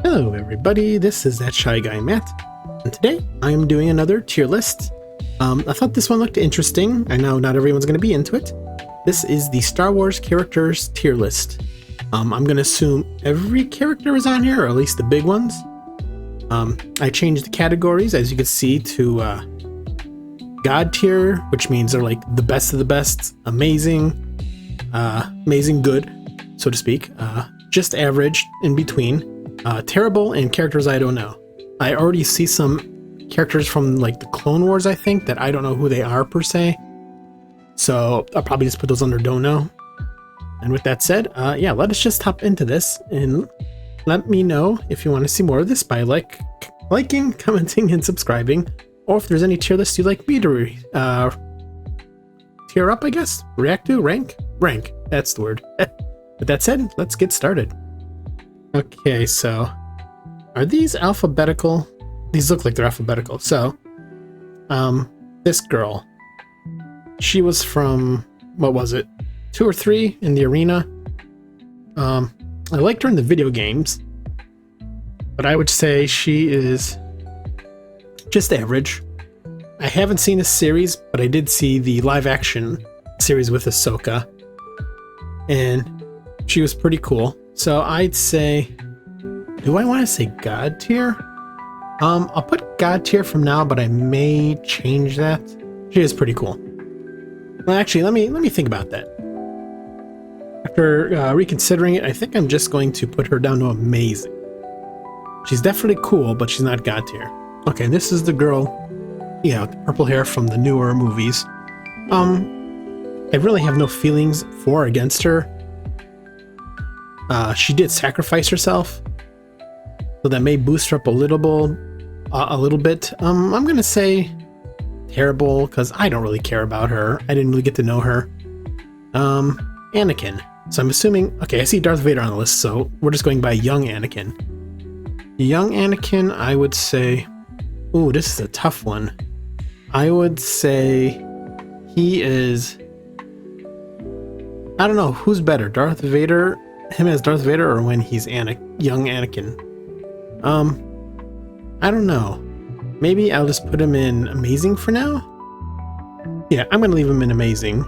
Hello everybody, this is That Shy Guy Matt, and today I am doing another tier list. I thought this one looked interesting. I know not everyone's going to be into it. This is the Star Wars characters tier list. I'm going to assume every character is on here, or at least the big ones. I changed the categories, as you can see, to God tier, which means they're like the best of the best, amazing, amazing good, so to speak, just average in between, terrible, and characters I don't know. I already see some characters from like the Clone Wars, I think, that I don't know who they are per se. So I'll probably just put those under don't know. And with that said, yeah, let us just hop into this and let me know if you want to see more of this by liking, commenting, and subscribing, or if there's any tier lists you'd like me to tier up, I guess, react to, rank, that's the word. With that said, let's get started. Okay, so are these alphabetical? These look like they're alphabetical. So, this girl, she was from, what was it, 2 or 3 in the arena. I liked her in the video games, but I would say she is just average. I haven't seen a series, but I did see the live action series with Ahsoka, and she was pretty cool. So I'd say, do I want to say God tier? I'll put God tier from now, but I may change that. She is pretty cool. Well, actually, let me think about that. After reconsidering it, I think I'm just going to put her down to amazing. She's definitely cool, but she's not God tier. Okay, this is the girl, yeah, with the purple hair from the newer movies. I really have no feelings for or against her. She did sacrifice herself, so that may boost her up a little bit. I'm gonna say terrible because I don't really care about her. I didn't really get to know her. Anakin. So I'm assuming. Okay, I see Darth Vader on the list, so we're just going by young Anakin. Young Anakin, I would say. Ooh, this is a tough one. I would say he is. I don't know who's better, Darth Vader. Him as Darth Vader, or when he's young Anakin. I don't know. Maybe I'll just put him in amazing for now. Yeah, I'm gonna leave him in amazing.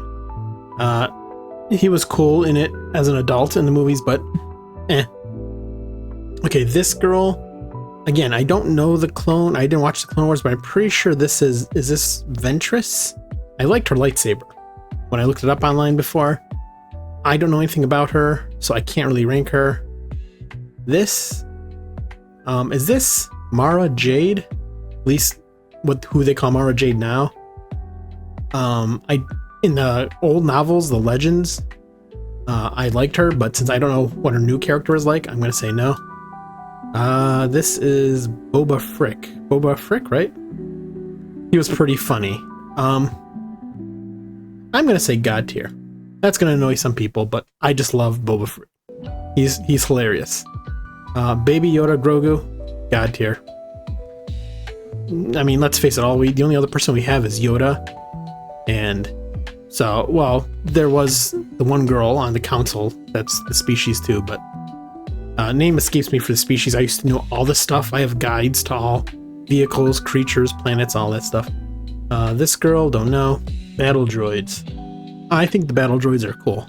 He was cool in it as an adult in the movies, but Okay, this girl. Again, I don't know the clone. I didn't watch the Clone Wars, but I'm pretty sure this is this Ventress? I liked her lightsaber when I looked it up online before. I don't know anything about her, so I can't really rank her. This, is this Mara Jade? At least who they call Mara Jade now. In the old novels, the Legends, I liked her, but since I don't know what her new character is like, I'm gonna say no. This is Boba Frick. Boba Frick, right? He was pretty funny. I'm gonna say God tier. That's gonna annoy some people, but I just love Boba Frick. He's hilarious. Baby Yoda Grogu, God tier. I mean, let's face it, the only other person we have is Yoda, and so, well, there was the one girl on the council that's the species too, but name escapes me for the species. I used to know all this stuff. I have guides to all vehicles, creatures, planets, all that stuff. This girl, don't know. Battle droids. I think the battle droids are cool.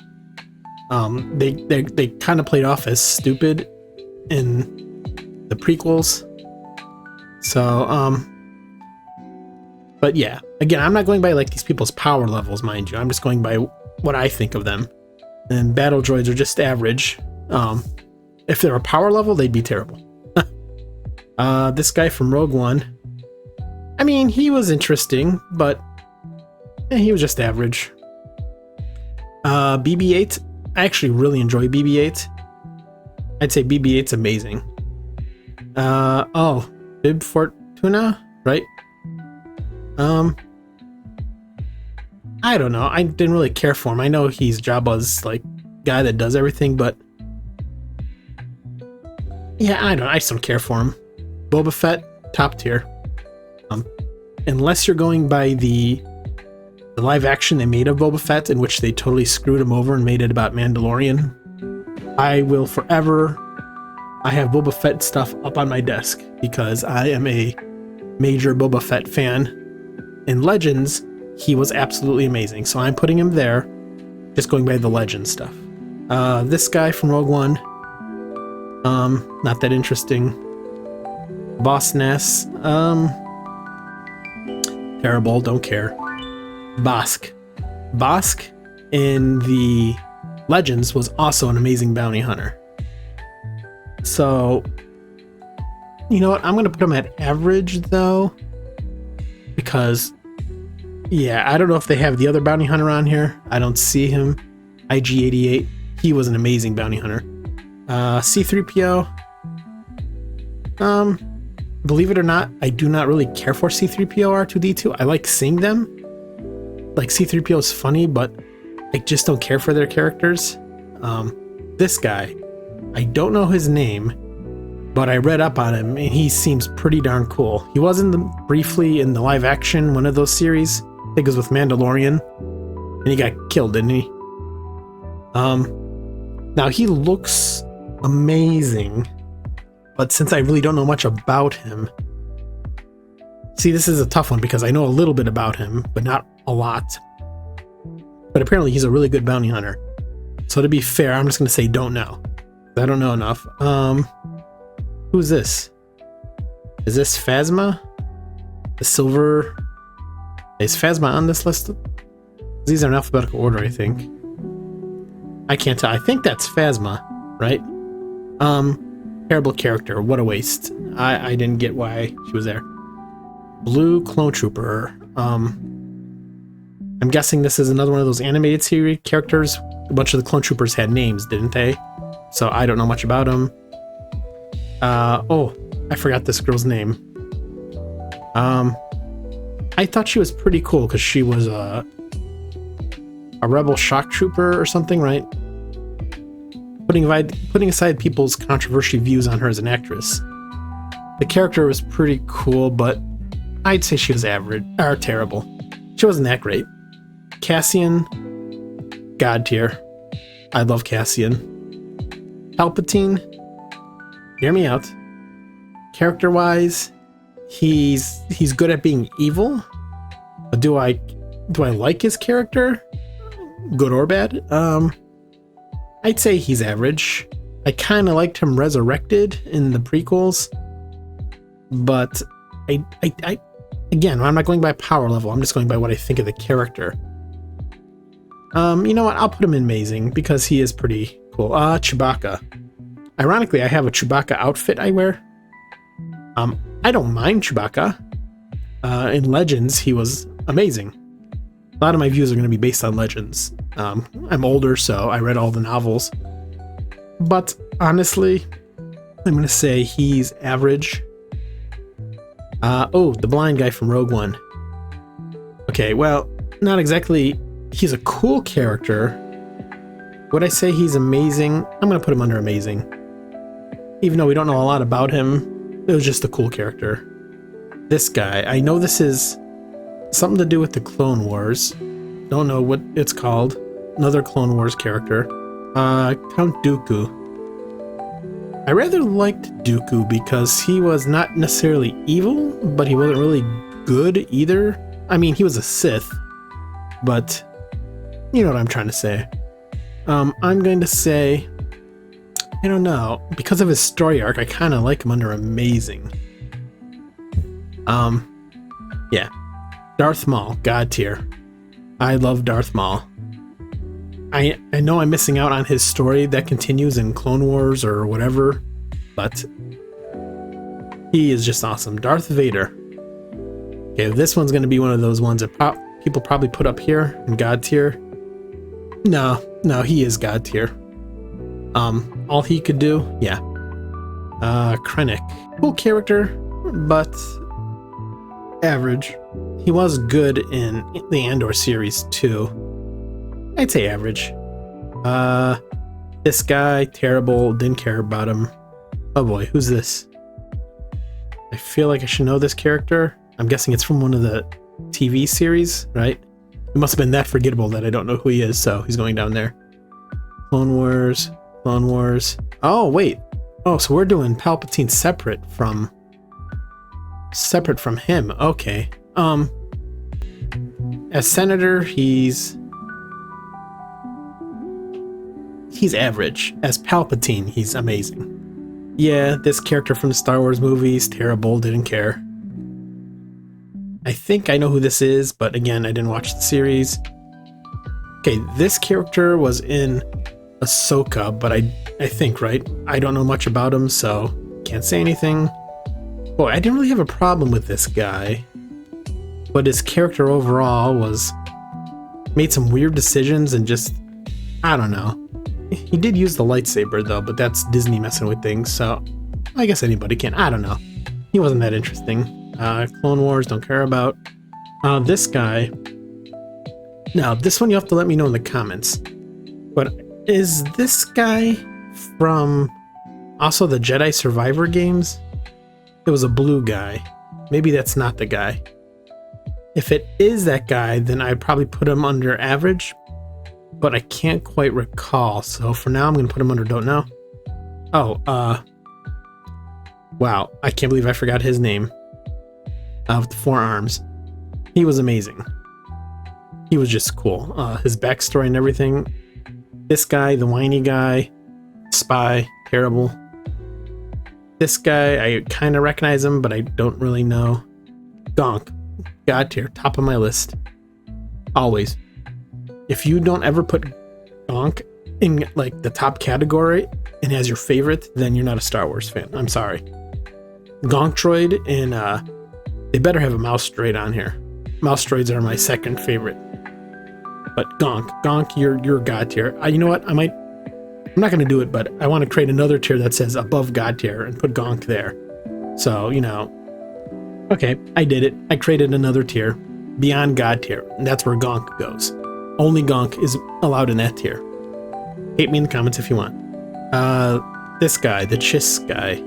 They kind of played off as stupid in the prequels. So, but yeah, again, I'm not going by like these people's power levels, mind you. I'm just going by what I think of them. And battle droids are just average. If they're a power level, they'd be terrible. This guy from Rogue One. I mean, he was interesting, but he was just average. BB-8. I actually really enjoy BB-8. I'd say BB-8's amazing. Oh, Bib Fortuna, right? I don't know. I didn't really care for him. I know he's Jabba's like guy that does everything, but yeah, I just don't care for him. Boba Fett, top tier. Unless you're going by the live action they made of Boba Fett, in which they totally screwed him over and made it about Mandalorian, I will forever I have Boba Fett stuff up on my desk because I am a major Boba Fett fan. In Legends, he was absolutely amazing, so I'm putting him there, just going by the Legend stuff. This guy from Rogue One, not that interesting. Boss Nass, terrible, don't care. Bosk in the Legends was also an amazing bounty hunter. So, you know what? I'm going to put him at average, though. Because, yeah, I don't know if they have the other bounty hunter on here. I don't see him. IG-88. He was an amazing bounty hunter. C-3PO. Believe it or not, I do not really care for C-3PO or R2-D2. I like seeing them. Like, C-3PO is funny, but I just don't care for their characters. This guy, I don't know his name, but I read up on him, and he seems pretty darn cool. He was briefly in the live action, one of those series. I think it was with Mandalorian, and he got killed, didn't he? Now, he looks amazing, but since I really don't know much about him... See, this is a tough one because I know a little bit about him, but not a lot. But apparently he's a really good bounty hunter. So to be fair, I'm just going to say don't know. I don't know enough. Who's this? Is this Phasma? The silver... Is Phasma on this list? These are in alphabetical order, I think. I can't tell. I think that's Phasma, right? Terrible character. What a waste. I didn't get why she was there. Blue Clone Trooper. I'm guessing this is another one of those animated series characters. A bunch of the Clone Troopers had names, didn't they? So I don't know much about them. Oh, I forgot this girl's name. I thought she was pretty cool because she was a rebel shock trooper or something, right? Putting aside people's controversial views on her as an actress, the character was pretty cool, but I'd say she was average or terrible. She wasn't that great. Cassian, God tier. I love Cassian. Palpatine, hear me out. Character-wise, he's good at being evil. But do I like his character? Good or bad? I'd say he's average. I kind of liked him resurrected in the prequels, but again, I'm not going by power level. I'm just going by what I think of the character. You know what? I'll put him in amazing because he is pretty cool. Chewbacca. Ironically, I have a Chewbacca outfit I wear. I don't mind Chewbacca. In Legends, he was amazing. A lot of my views are going to be based on Legends. I'm older, so I read all the novels. But honestly, I'm going to say he's average. Oh, the blind guy from Rogue One. Okay, well, not exactly. He's a cool character. Would I say he's amazing? I'm going to put him under amazing. Even though we don't know a lot about him, it was just a cool character. This guy, I know this is something to do with the Clone Wars. Don't know what it's called. Another Clone Wars character. Count Dooku. I rather liked Dooku because he was not necessarily evil, but he wasn't really good either. I mean, he was a Sith, but you know what I'm trying to say. I'm going to say, I don't know, because of his story arc, I kind of like him under amazing. Yeah. Darth Maul, God tier. I love Darth Maul. I know I'm missing out on his story that continues in Clone Wars or whatever, but he is just awesome. Darth Vader. Okay, this one's going to be one of those ones that people probably put up here in God tier. No, he is God tier. All he could do, yeah. Krennic. Cool character, but average. He was good in the Andor series too. I'd say average. This guy, terrible, didn't care about him. Oh boy, who's this? I feel like I should know this character. I'm guessing it's from one of the TV series, right? It must have been that forgettable that I don't know who he is, so he's going down there. Clone Wars. Oh, wait. Oh, so we're doing Palpatine separate from him. Okay. As Senator, he's average. As Palpatine, he's amazing. Yeah, this character from the Star Wars movies, terrible, didn't care. I think I know who this is, but again, I didn't watch the series. Okay, this character was in Ahsoka, but I think, right? I don't know much about him, so can't say anything. Boy, I didn't really have a problem with this guy, but his character overall made some weird decisions and just, I don't know. He did use the lightsaber though, but that's Disney messing with things, so I guess anybody can. I don't know. He wasn't that interesting. Clone Wars, don't care about. This guy. Now, this one you have to let me know in the comments. But is this guy from also the Jedi Survivor games? It was a blue guy. Maybe that's not the guy. If it is that guy, then I'd probably put him under average, but I can't quite recall. So for now, I'm going to put him under don't know. Oh, wow. I can't believe I forgot his name. With the 4 arms. He was amazing. He was just cool. His backstory and everything. This guy, the whiny guy, spy, terrible. This guy, I kind of recognize him, but I don't really know. Gonk. God tier, top of my list. Always. If you don't ever put Gonk in like the top category and as your favorite, then you're not a Star Wars fan. I'm sorry. Gonk droid and they better have a mouse droid on here. Mouse droids are my second favorite. But Gonk, you're God tier. You know what? I'm not going to do it, but I want to create another tier that says above God tier and put Gonk there. So, you know, okay, I did it. I created another tier, beyond God tier, and that's where Gonk goes. Only Gonk is allowed in that tier. Hate me in the comments if you want. This guy, the Chiss guy.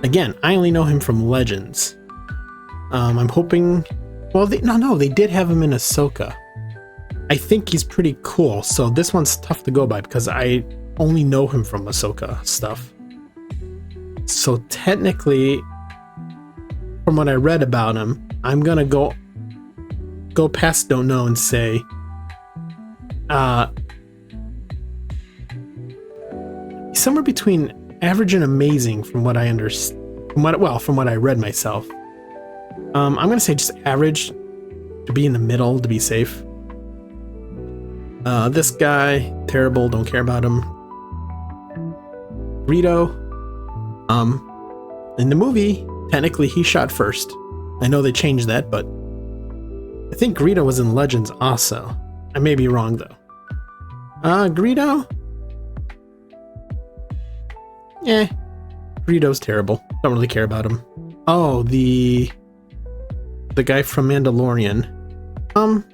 Again, I only know him from Legends. I'm hoping... Well, they did have him in Ahsoka. I think he's pretty cool, so this one's tough to go by because I only know him from Ahsoka stuff. So technically, from what I read about him, I'm gonna go past don't know and say somewhere between average and amazing from what I understand. From what I read myself. I'm gonna say just average to be in the middle to be safe. This guy, terrible, don't care about him. Greedo, in the movie, technically he shot first. I know they changed that, but I think Greedo was in Legends also. I may be wrong though. Greedo? Greedo's terrible. Don't really care about him. Oh, the guy from Mandalorian.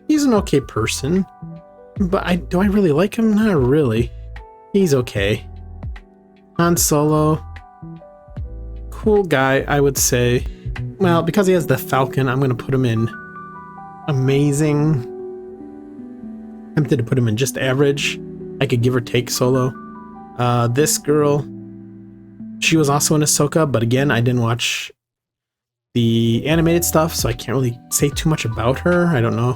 He's an okay person. But do I really like him? Not really. He's okay. Han Solo. Cool guy, I would say. Well, because he has the Falcon, I'm going to put him in amazing. Tempted to put him in just average. I could give or take Solo. This girl, she was also in Ahsoka, but again, I didn't watch the animated stuff, so I can't really say too much about her. I don't know.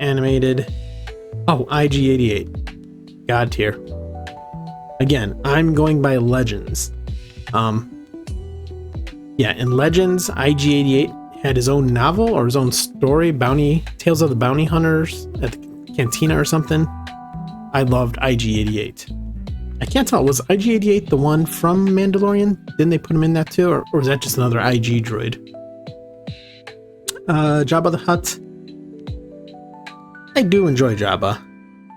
Animated. Oh, IG-88. God tier. Again, I'm going by Legends. Yeah, in Legends, IG-88 had his own novel or his own story, Tales of the Bounty Hunters at the Cantina or something. I loved IG-88. I can't tell, was IG-88 the one from Mandalorian? Didn't they put him in that too? Or was that just another IG droid? Jabba the Hutt. I do enjoy Jabba,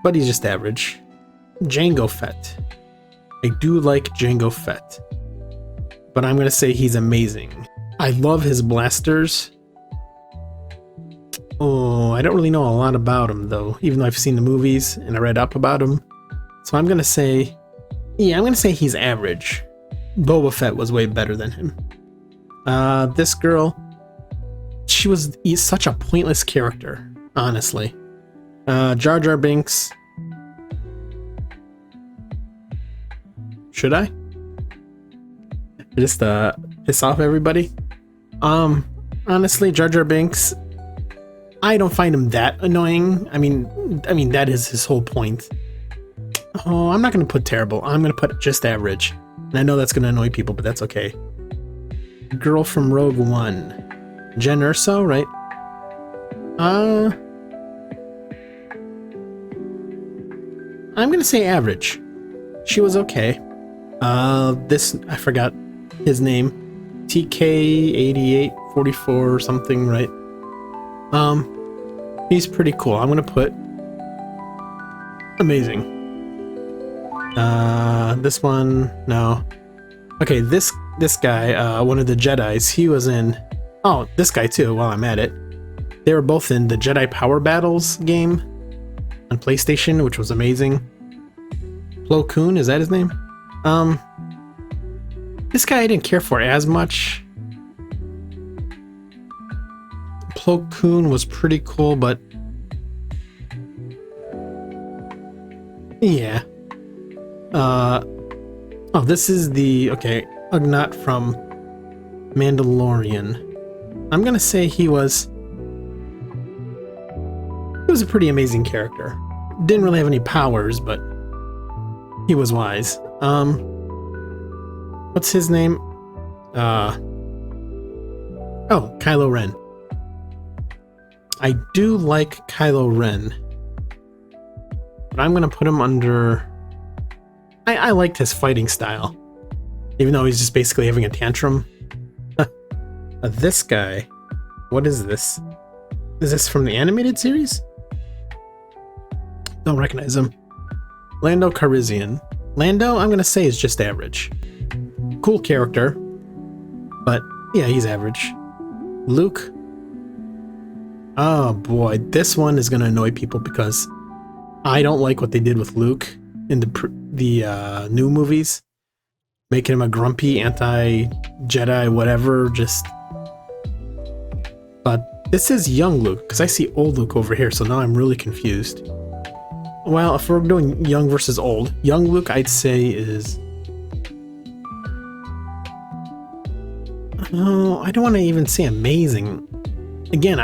but he's just average. Jango Fett. I do like Jango Fett, but I'm going to say he's amazing. I love his blasters. Oh, I don't really know a lot about him though, even though I've seen the movies and I read up about him. So I'm going to say, yeah, I'm going to say he's average. Boba Fett was way better than him. This girl, he's such a pointless character, honestly. Jar Jar Binks. Should I? Just piss off everybody? Honestly, Jar Jar Binks, I don't find him that annoying. I mean that is his whole point. Oh, I'm not gonna put terrible. I'm gonna put just average. And I know that's gonna annoy people, but that's okay. Girl from Rogue One. Jen Erso, right? I'm gonna say average. She was okay. This, I forgot his name. TK8844 or something, right? He's pretty cool. I'm gonna put amazing. This one, no. Okay, this guy, one of the Jedis, he was in... Oh, this guy too, while I'm at it. They were both in the Jedi Power Battles game on PlayStation, which was amazing. Plo Koon, is that his name? This guy I didn't care for as much. Plo Koon was pretty cool, but... yeah. Oh, this is the... okay, Ugnaught from Mandalorian. I'm gonna say he was... he was a pretty amazing character. Didn't really have any powers, but he was wise. What's his name? Oh, Kylo Ren. I do like Kylo Ren, but I'm gonna put him under... I liked his fighting style, even though he's just basically having a tantrum. This guy, what is this? Is this from the animated series? Don't recognize him. Lando Calrissian. Lando, I'm gonna say, is just average. Cool character, but yeah, he's average. Luke. Oh boy, this one is gonna annoy people because I don't like what they did with Luke in the new movies, making him a grumpy anti-Jedi whatever. Just, but this is young Luke because I see old Luke over here, so now I'm really confused. Well, if we're doing young versus old, young Luke I'd say is... oh, I don't want to even say amazing. Again,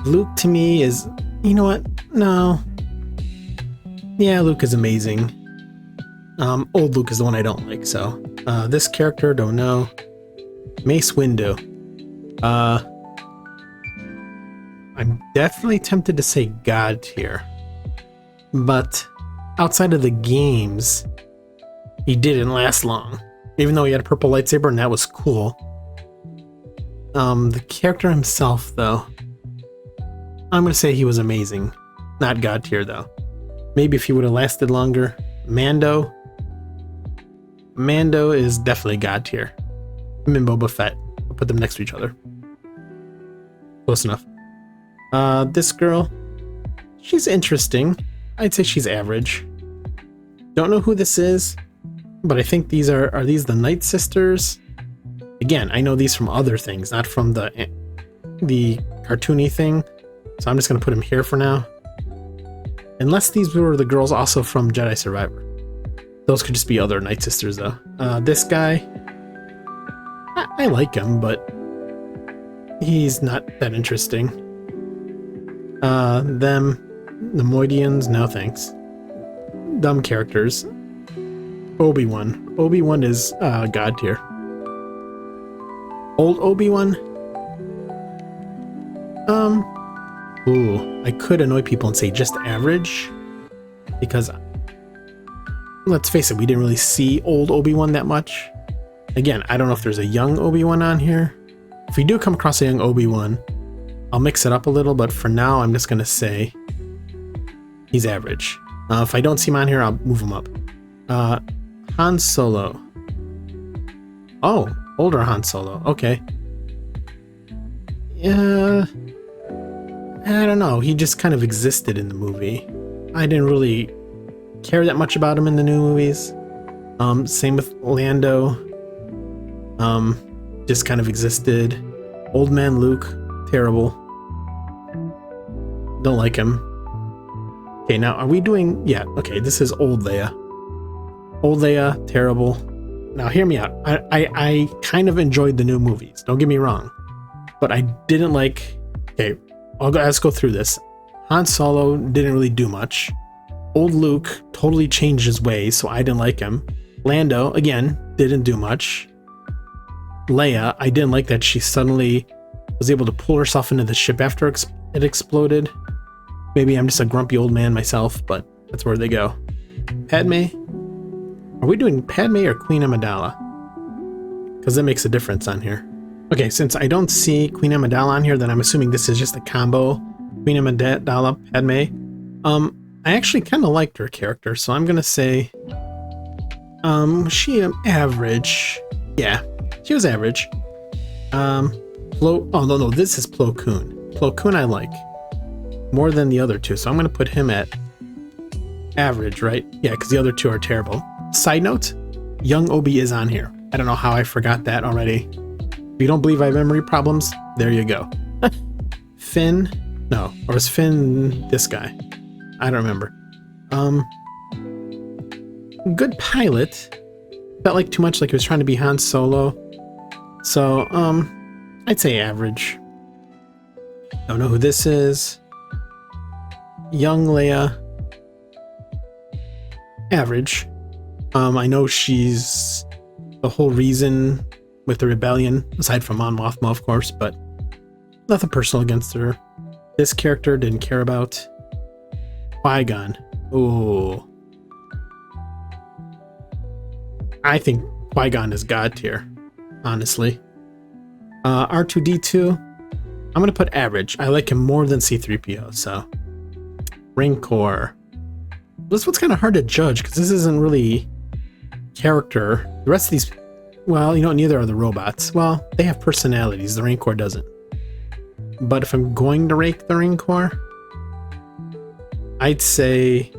Luke to me is... you know what? No. Yeah, Luke is amazing. Old Luke is the one I don't like, so... this character, don't know. Mace Windu. I'm definitely tempted to say God tier. But outside of the games, he didn't last long. Even though he had a purple lightsaber and that was cool. The character himself, though, I'm gonna say he was amazing. Not God tier, though. Maybe if he would have lasted longer. Mando. Mando is definitely God tier. Him and Boba Fett. I'll put them next to each other. Close enough. This girl, she's interesting. I'd say she's average. Don't know who this is, but I think these are these the Night Sisters? Again, I know these from other things, not from the cartoony thing. So I'm just gonna put them here for now. Unless these were the girls also from Jedi Survivor. Those could just be other Night Sisters though. This guy, I like him, but he's not that interesting. Them, the Moidians, no thanks. Dumb characters. Obi-Wan. Obi-Wan is God tier. Old Obi-Wan? Ooh, I could annoy people and say just average, because let's face it, we didn't really see old Obi-Wan that much. Again, I don't know if there's a young Obi-Wan on here. If we do come across a young Obi-Wan, I'll mix it up a little, but for now, I'm just gonna say he's average. If I don't see him on here, I'll move him up. Han Solo. Oh, older Han Solo. Okay. Yeah. I don't know. He just kind of existed in the movie. I didn't really care that much about him in the new movies. Same with Lando. Just kind of existed. Old man Luke. Terrible. Don't like him. Okay, now are we doing... yeah, okay, this is old Leia. Old Leia, terrible. Now hear me out. I kind of enjoyed the new movies. Don't get me wrong. But I didn't like... Okay, let's go through this. Han Solo didn't really do much. Old Luke totally changed his ways, so I didn't like him. Lando, again, didn't do much. Leia, I didn't like that she suddenly was able to pull herself into the ship after it exploded. Maybe I'm just a grumpy old man myself, but that's where they go. Padme? Are we doing Padme or Queen Amidala? Because that makes a difference on here. Okay, since I don't see Queen Amidala on here, then I'm assuming this is just a combo. Queen Amidala, Padme. I actually kind of liked her character, so I'm gonna say... she average. Yeah, she was average. Oh, no, this is Plo Koon. Plo Koon I like. More than the other two, so I'm gonna put him at average, right? Yeah, because the other two are terrible. Side note, young Obi is on here. I don't know how I forgot that already. If you don't believe I have memory problems, there you go. Finn? No, or was Finn this guy? I don't remember. Good pilot. Felt like too much like he was trying to be Han Solo. So, I'd say average. Don't know who this is. Young Leia. Average. I know she's the whole reason with the rebellion, aside from Mon Mothma, of course, but nothing personal against her. This character didn't care about. Qui-Gon. Ooh. I think Qui-Gon is God tier, honestly. R2-D2, I'm going to put average. I like him more than C-3PO, so. Rancor. This one's kind of hard to judge, because this isn't really character. The rest of these, well, you know, neither are the robots. Well, they have personalities. The Rancor doesn't. But if I'm going to rank the Rancor, I'd say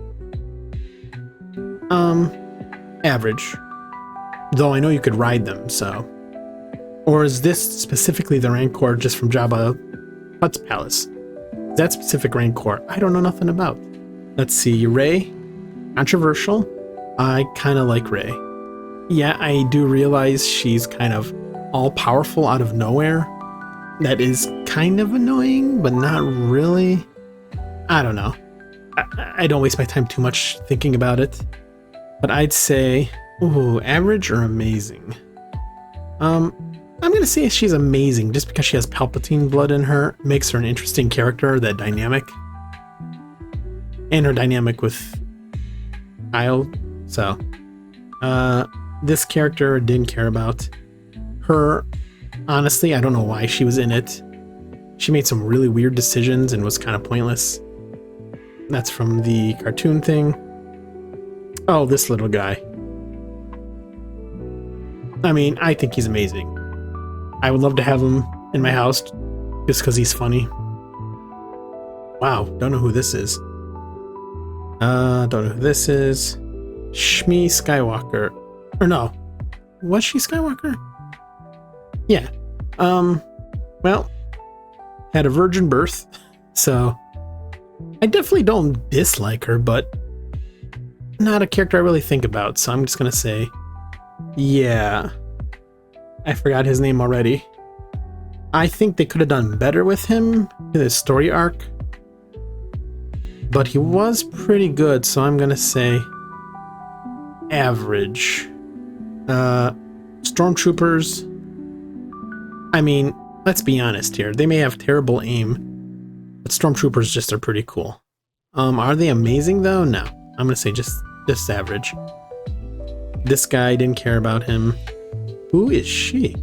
average. Though I know you could ride them, so. Or is this specifically the Rancor just from Jabba Hutt's palace? That specific Rancor, I don't know nothing about. Let's see, Rey, controversial. I kind of like Rey. Yeah, I do realize she's kind of all-powerful out of nowhere. That is kind of annoying, but not really. I don't know. I don't waste my time too much thinking about it. But I'd say, ooh, average or amazing? I'm gonna say she's amazing just because she has Palpatine blood in her. Makes her an interesting character, that dynamic. And her dynamic with Kyle. So, this character didn't care about. Her, honestly, I don't know why she was in it. She made some really weird decisions and was kind of pointless. That's from the cartoon thing. Oh, this little guy. I mean, I think he's amazing. I would love to have him in my house just because he's funny. Wow, don't know who this is. Don't know who this is. Shmi Skywalker. Or no. Was she Skywalker? Yeah. Well, had a virgin birth, so I definitely don't dislike her, but not a character I really think about, so I'm just gonna say, yeah. I forgot his name already. I think they could have done better with him in his story arc, but he was pretty good, so I'm gonna say average. Stormtroopers, I mean, let's be honest here. They may have terrible aim, but stormtroopers just are pretty cool. Are they amazing though? No. I'm gonna say just average. This guy, didn't care about him. Who is she?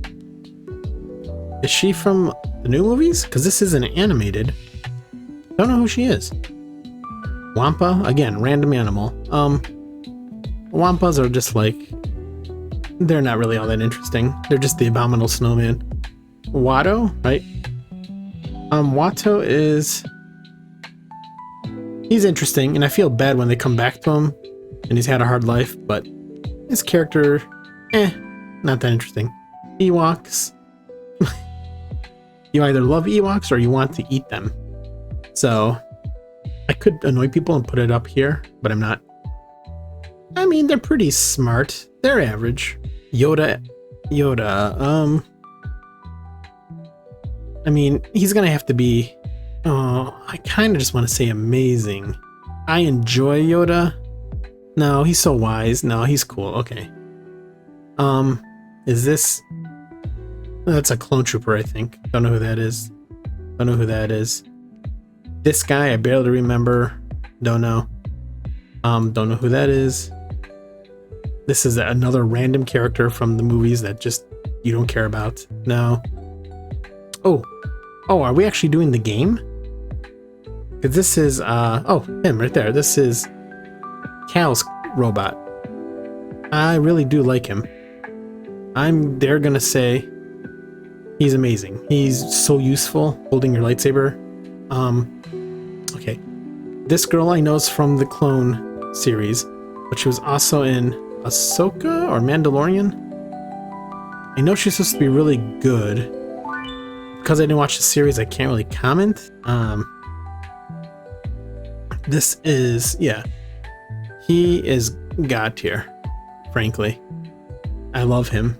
Is she from the new movies? Because this isn't animated. Don't know who she is. Wampa, again, random animal. Wampas are just like, they're not really all that interesting. They're just the abominable snowman. Watto, right? Watto is... he's interesting, and I feel bad when they come back to him, and he's had a hard life, but his character, not that interesting. Ewoks. You either love Ewoks or you want to eat them. So, I could annoy people and put it up here, but I'm not. I mean, they're pretty smart. They're average. Yoda, I mean, he's gonna have to be, oh, I kind of just want to say amazing. I enjoy Yoda. No, he's so wise. No, he's cool. Okay. Is this... That's a clone trooper, I think. Don't know who that is. Don't know who that is. This guy, I barely remember. Don't know. Don't know who that is. This is another random character from the movies that just you don't care about. No. Oh, are we actually doing the game? Because this is, oh, him right there. This is Cal's robot. I really do like him. They're gonna say he's amazing. He's so useful holding your lightsaber. Okay. This girl I know is from the Clone series, but she was also in Ahsoka or Mandalorian. I know she's supposed to be really good. Because I didn't watch the series, I can't really comment. This is, yeah. He is God tier, frankly. I love him.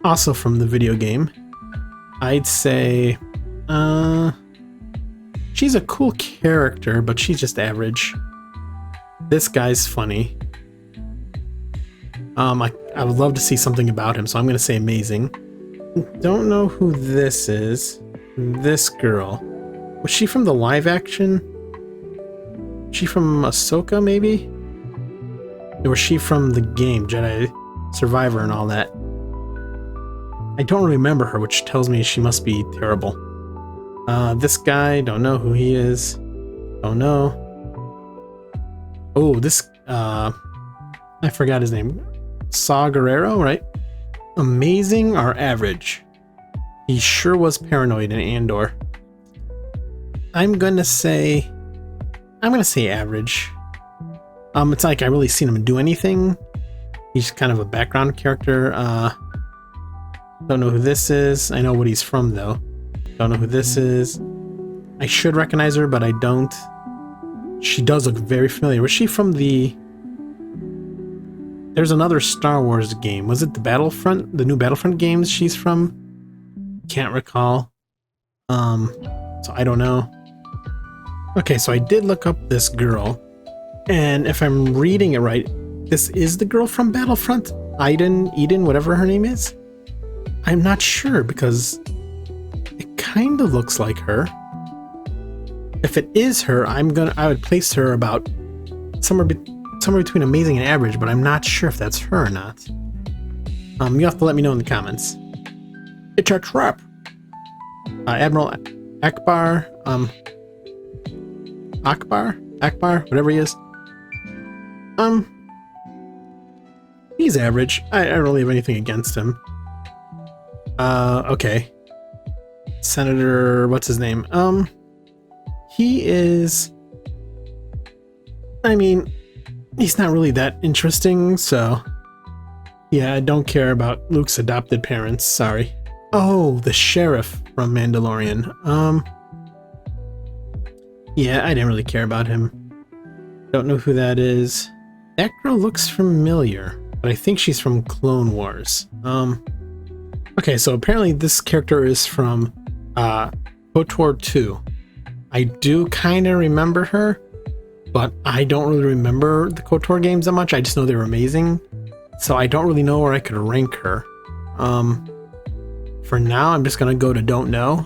Also from the video game, I'd say, she's a cool character, but she's just average. This guy's funny. I would love to see something about him, so I'm gonna say amazing. Don't know who this is. This girl. Was she from the live action? She from Ahsoka, maybe? Or was she from the game, Jedi Survivor and all that? I don't remember her, which tells me she must be terrible. This guy, don't know who he is. Don't know. Oh, this, I forgot his name. Saw Gerrera, right? Amazing or average? He sure was paranoid in Andor. I'm gonna say average. It's like I really seen him do anything. He's kind of a background character. Don't know who this is. I know what he's from though. Don't know who this is. I should recognize her, but I don't. She does look very familiar. Was she from the... There's another Star Wars game. Was it the Battlefront? The new Battlefront games she's from? Can't recall. So I don't know. Okay, so I did look up this girl. And if I'm reading it right, this is the girl from Battlefront? Eden, whatever her name is? I'm not sure because it kind of looks like her. If it is her, I would place her about somewhere between amazing and average, but I'm not sure if that's her or not. You have to let me know in the comments. It's a trap. Admiral Akbar, whatever he is. He's average. I don't really have anything against him. Okay. Senator, what's his name? He is... I mean, he's not really that interesting, so... Yeah, I don't care about Luke's adopted parents, sorry. Oh, the sheriff from Mandalorian. Yeah, I didn't really care about him. Don't know who that is. That girl looks familiar, but I think she's from Clone Wars. Okay, so apparently this character is from KOTOR 2. I do kind of remember her, but I don't really remember the KOTOR games that much. I just know they were amazing, so I don't really know where I could rank her. For now, I'm just gonna go to don't know.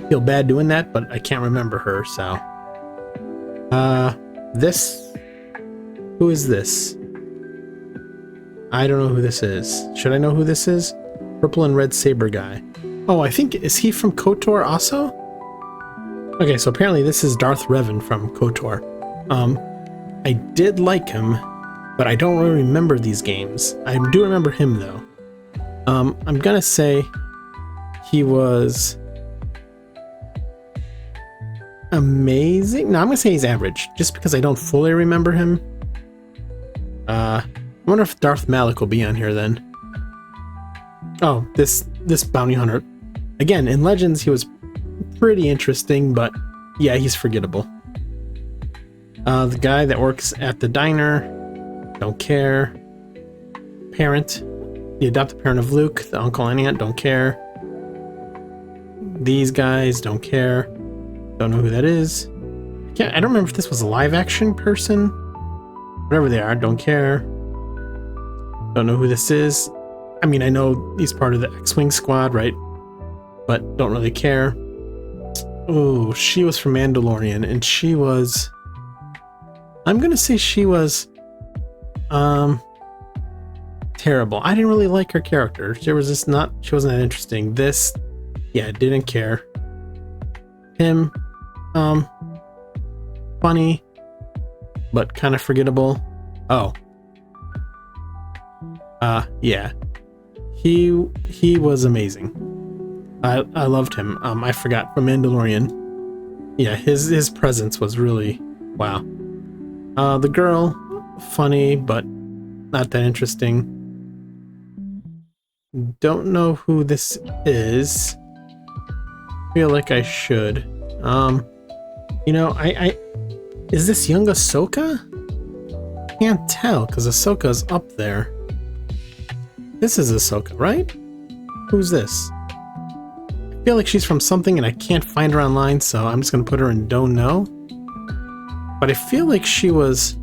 Feel bad doing that, but I can't remember her, so. Who is this? I don't know who this is. Should I know who this is? Purple and red saber guy. Oh, I think, is he from KOTOR also? Okay, so apparently this is Darth Revan from KOTOR. I did like him, but I don't really remember these games. I do remember him though. I'm gonna say he was amazing. No, I'm gonna say he's average, just because I don't fully remember him. I wonder if Darth Malik will be on here then. Oh, this bounty hunter. Again, in Legends he was pretty interesting, but yeah, he's forgettable. The guy that works at the diner, don't care. Parent, the adopted parent of Luke, the uncle and aunt, don't care. These guys, don't care. Don't know who that is. I don't remember if this was a live action person. Whatever they are, don't care. Don't know who this is. I mean, I know he's part of the X-Wing squad, right? But don't really care. Oh, she was from Mandalorian, and she was... I'm gonna say she was... terrible. I didn't really like her character. She wasn't that interesting. This... Yeah, didn't care. Him... funny, but kind of forgettable. Oh. Yeah. He was amazing. I loved him. I forgot, from Mandalorian. Yeah, his presence was really wow. The girl, funny, but not that interesting. Don't know who this is. Feel like I should. You know, is this young Ahsoka? Can't tell, because Ahsoka's up there. This is Ahsoka, right? Who's this? I feel like she's from something and I can't find her online, so I'm just gonna put her in don't know. But I feel like she was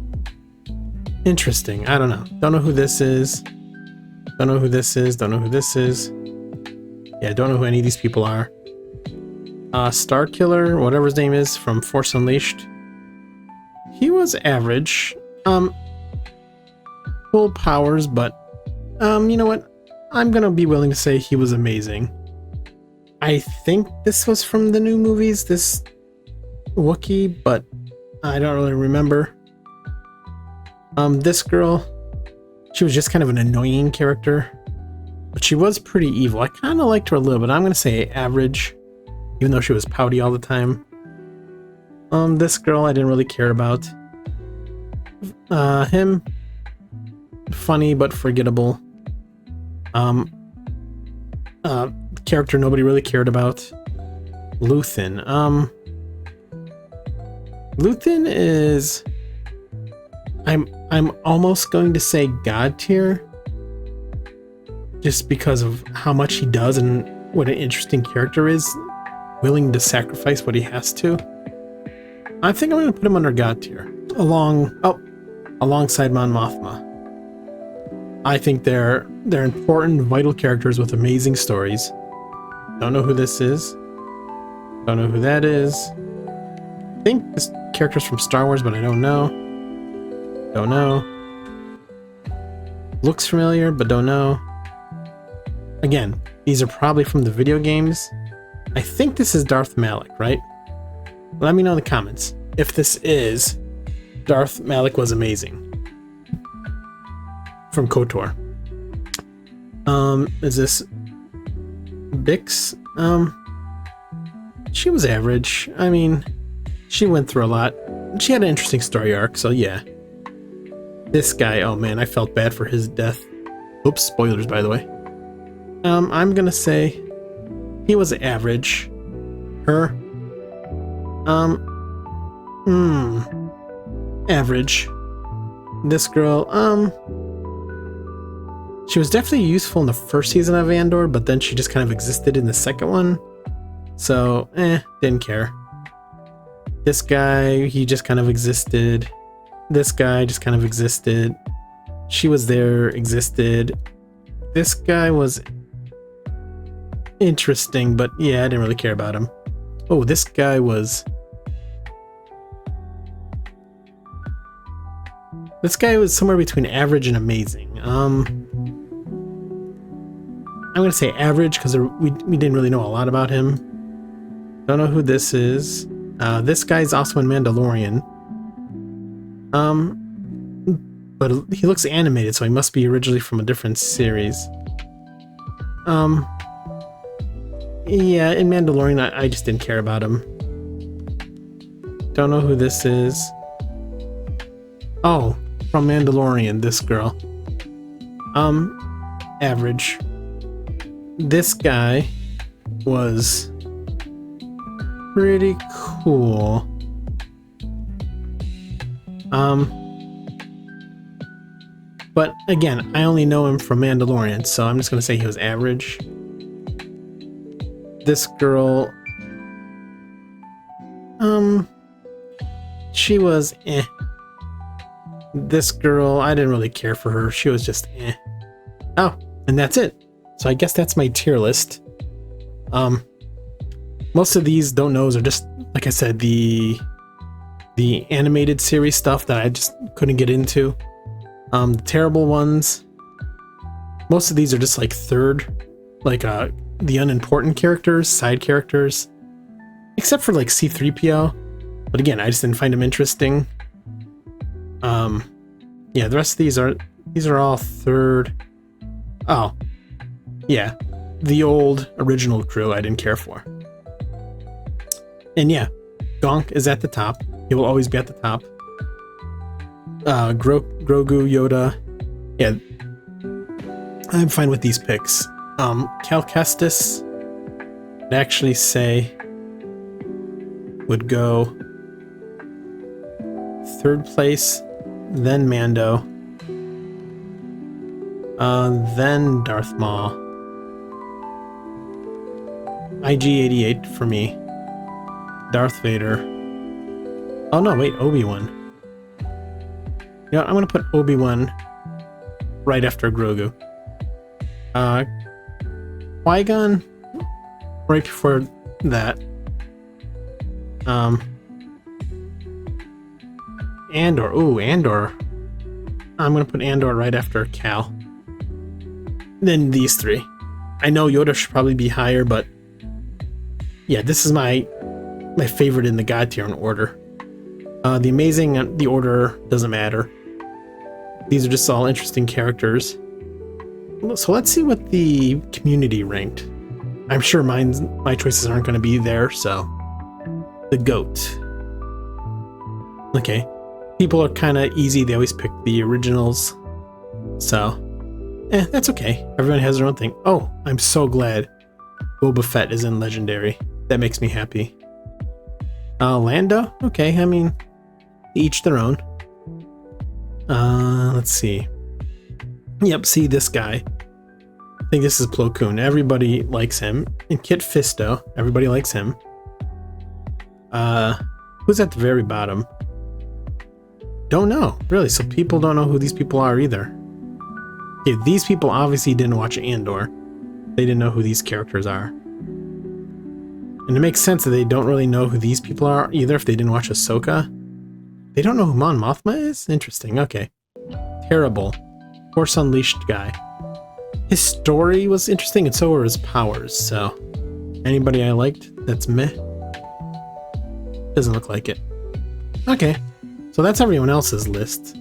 interesting. I don't know. Don't know who this is. Don't know who this is. Don't know who this is. Yeah, don't know who any of these people are. Star Killer, whatever his name is, from Force Unleashed. He was average. Full powers, but you know what? I'm gonna be willing to say he was amazing. I think this was from the new movies, this Wookiee, but I don't really remember. This girl, she was just kind of an annoying character, but she was pretty evil. I kind of liked her a little bit. I'm gonna say average, even though she was pouty all the time. This girl I didn't really care about. Him, funny but forgettable. Character nobody really cared about. Luthen. Luthen is... I'm almost going to say God tier, just because of how much he does and what an interesting character is, willing to sacrifice what he has to. I think I'm going to put him under God tier, alongside Mon Mothma. I think they're important, vital characters with amazing stories. Don't know who this is. Don't know who that is. I think this character's from Star Wars, but I don't know. Don't know. Looks familiar, but don't know. Again, these are probably from the video games. I think this is Darth Malak, right? Let me know in the comments if this is Darth Malak was amazing. From KOTOR. Is this Bix? She was average. I mean, she went through a lot. She had an interesting story arc, so yeah. This guy, oh man, I felt bad for his death. Oops, spoilers by the way. I'm gonna say he was average. Her. Average. This girl, she was definitely useful in the first season of Andor, but then she just kind of existed in the second one. So, didn't care. This guy, he just kind of existed. This guy just kind of existed. She was there, existed. This guy was interesting, but yeah, I didn't really care about him. Oh, this guy was... This guy was somewhere between average and amazing. I'm gonna say average because we didn't really know a lot about him. Don't know who this is. This guy's also in Mandalorian. But he looks animated, so he must be originally from a different series. Yeah, in Mandalorian, I just didn't care about him. Don't know who this is. Oh, from Mandalorian, this girl. Average. This guy was pretty cool. But again, I only know him from Mandalorian, so I'm just gonna say he was average. This girl, she was eh. This girl, I didn't really care for her. She was just eh. Oh, and that's it. So I guess that's my tier list. Most of these don't knows are just, like I said, the animated series stuff that I just couldn't get into. The terrible ones, most of these are just like third, like the unimportant characters, side characters, except for like C-3PO. But again, I just didn't find them interesting. Yeah, the rest of these are all third. Oh, yeah, the old original crew I didn't care for. And yeah, Gonk is at the top. He will always be at the top. Grogu, Yoda. Yeah, I'm fine with these picks. Cal Kestis, I'd actually say would go third place, then Mando, then Darth Maul. IG-88 for me. Darth Vader. Oh no, wait, Obi-Wan. You know, I'm gonna put Obi-Wan right after Grogu. Qui-Gon right before that. Andor. Ooh, Andor. I'm gonna put Andor right after Cal. Then these three. I know Yoda should probably be higher, but yeah, this is my favorite in the God tier in order. The Amazing, the order doesn't matter. These are just all interesting characters. So let's see what the community ranked. I'm sure my choices aren't going to be there, so... The GOAT. Okay. People are kind of easy. They always pick the originals. So, that's okay. Everyone has their own thing. Oh, I'm so glad Boba Fett is in Legendary. That makes me happy. Lando? Okay, I mean, each their own. Let's see. Yep, see this guy. I think this is Plo Koon. Everybody likes him. And Kit Fisto. Everybody likes him. Who's at the very bottom? Don't know. Really, so people don't know who these people are either. Okay, these people obviously didn't watch Andor. They didn't know who these characters are. And it makes sense that they don't really know who these people are either if they didn't watch Ahsoka. They don't know who Mon Mothma is? Interesting, okay. Terrible. Force Unleashed guy. His story was interesting and so were his powers, so... Anybody I liked? That's meh. Doesn't look like it. Okay, so that's everyone else's list.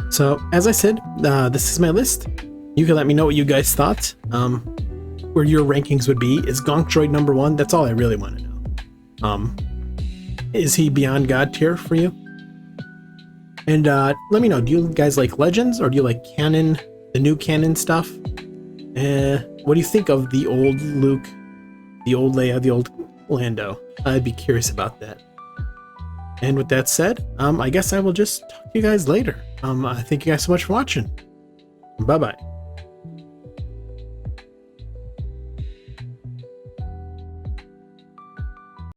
So, as I said, this is my list. You can let me know what you guys thought. Where your rankings would be. Is Gonk Droid number 1? That's all I really want to know. Is he beyond God tier for you? And let me know, do you guys like Legends or do you like canon, the new canon stuff? What do you think of the old Luke, the old Leia, the old Lando? I'd be curious about that. And with that said, I guess I will just talk to you guys later. Thank you guys so much for watching. Bye-bye.